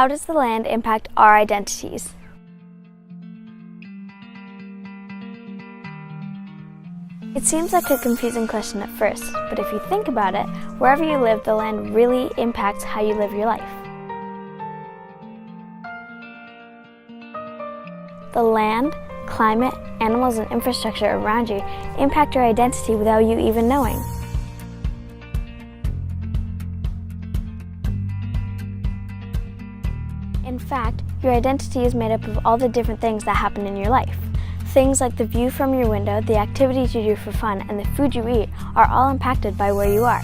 How does the land impact our identities? It seems like a confusing question at first, but if you think about it, wherever you live, the land really impacts how you live your life. The land, climate, animals, and infrastructure around you impact your identity without you even knowing. In fact, your identity is made up of all the different things that happen in your life. Things like the view from your window, the activities you do for fun, and the food you eat are all impacted by where you are.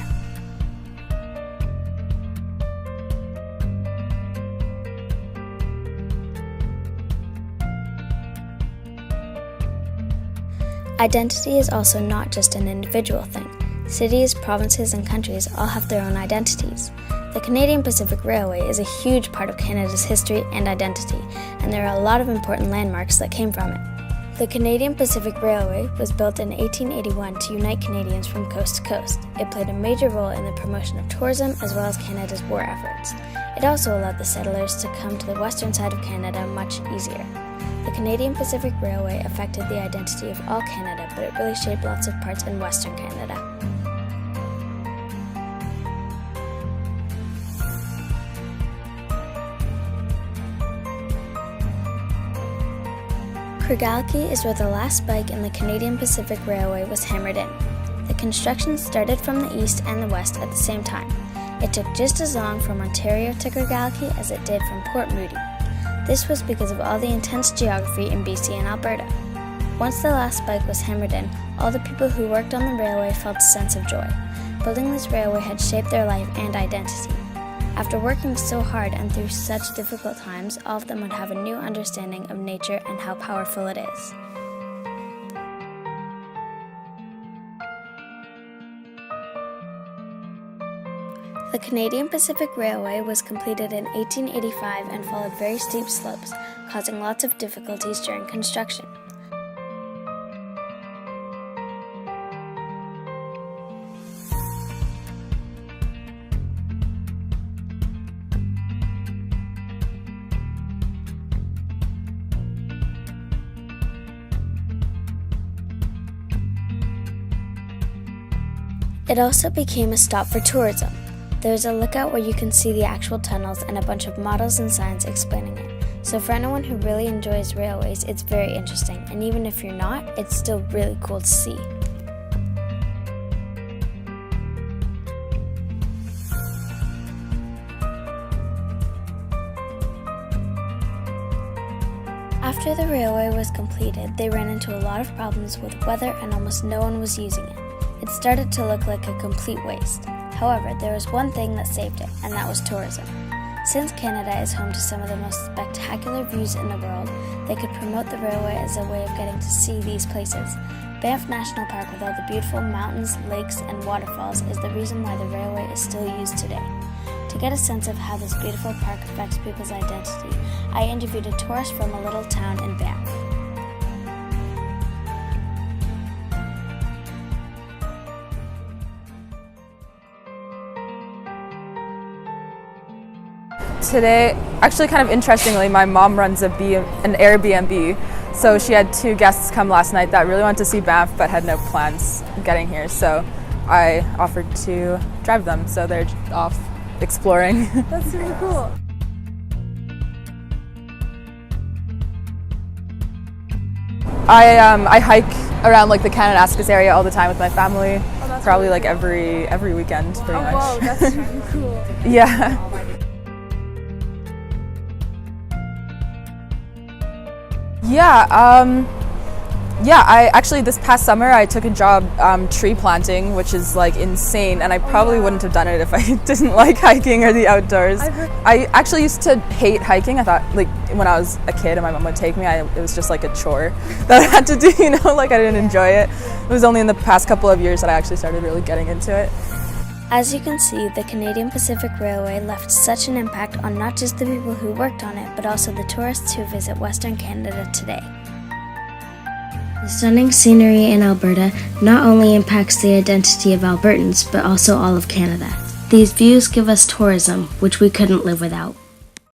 Identity is also not just an individual thing. Cities, provinces, and countries all have their own identities. The Canadian Pacific Railway is a huge part of Canada's history and identity, and there are a lot of important landmarks that came from it. The Canadian Pacific Railway was built in 1881 to unite Canadians from coast to coast. It played a major role in the promotion of tourism as well as Canada's war efforts. It also allowed the settlers to come to the western side of Canada much easier. The Canadian Pacific Railway affected the identity of all Canada, but it really shaped lots of parts in Western Canada. Craigellachie is where the last spike in the Canadian Pacific Railway was hammered in. The construction started from the east and the west at the same time. It took just as long from Ontario to Craigellachie as it did from Port Moody. This was because of all the intense geography in BC and Alberta. Once the last spike was hammered in, all the people who worked on the railway felt a sense of joy. Building this railway had shaped their life and identity. After working so hard and through such difficult times, all of them would have a new understanding of nature and how powerful it is. The Canadian Pacific Railway was completed in 1885 and followed very steep slopes, causing lots of difficulties during construction. It also became a stop for tourism. There's a lookout where you can see the actual tunnels and a bunch of models and signs explaining it. So for anyone who really enjoys railways, it's very interesting, and even if you're not, it's still really cool to see. After the railway was completed, they ran into a lot of problems with weather and almost no one was using it. It started to look like a complete waste. However, there was one thing that saved it, and that was tourism. Since Canada is home to some of the most spectacular views in the world, they could promote the railway as a way of getting to see these places. Banff National Park, with all the beautiful mountains, lakes, and waterfalls, is the reason why the railway is still used today. To get a sense of how this beautiful park affects people's identity, I interviewed a tourist from a little town in Banff. Today, actually kind of interestingly, my mom runs an Airbnb, so she had two guests come last night that really wanted to see Banff but had no plans getting here, so I offered to drive them, so they're off exploring. That's super cool. I hike around like the Kananaskis area all the time with my family, probably like every weekend pretty much. Wow, that's really cool. Yeah. Yeah, I actually this past summer I took a job tree planting, which is like insane, and I probably wouldn't have done it if I didn't like hiking or the outdoors. I actually used to hate hiking. I thought like when I was a kid and my mom would take me, it was just like a chore that I had to do, you know, like I didn't enjoy it. It was only in the past couple of years that I actually started really getting into it. As you can see, the Canadian Pacific Railway left such an impact on not just the people who worked on it, but also the tourists who visit Western Canada today. The stunning scenery in Alberta not only impacts the identity of Albertans, but also all of Canada. These views give us tourism, which we couldn't live without.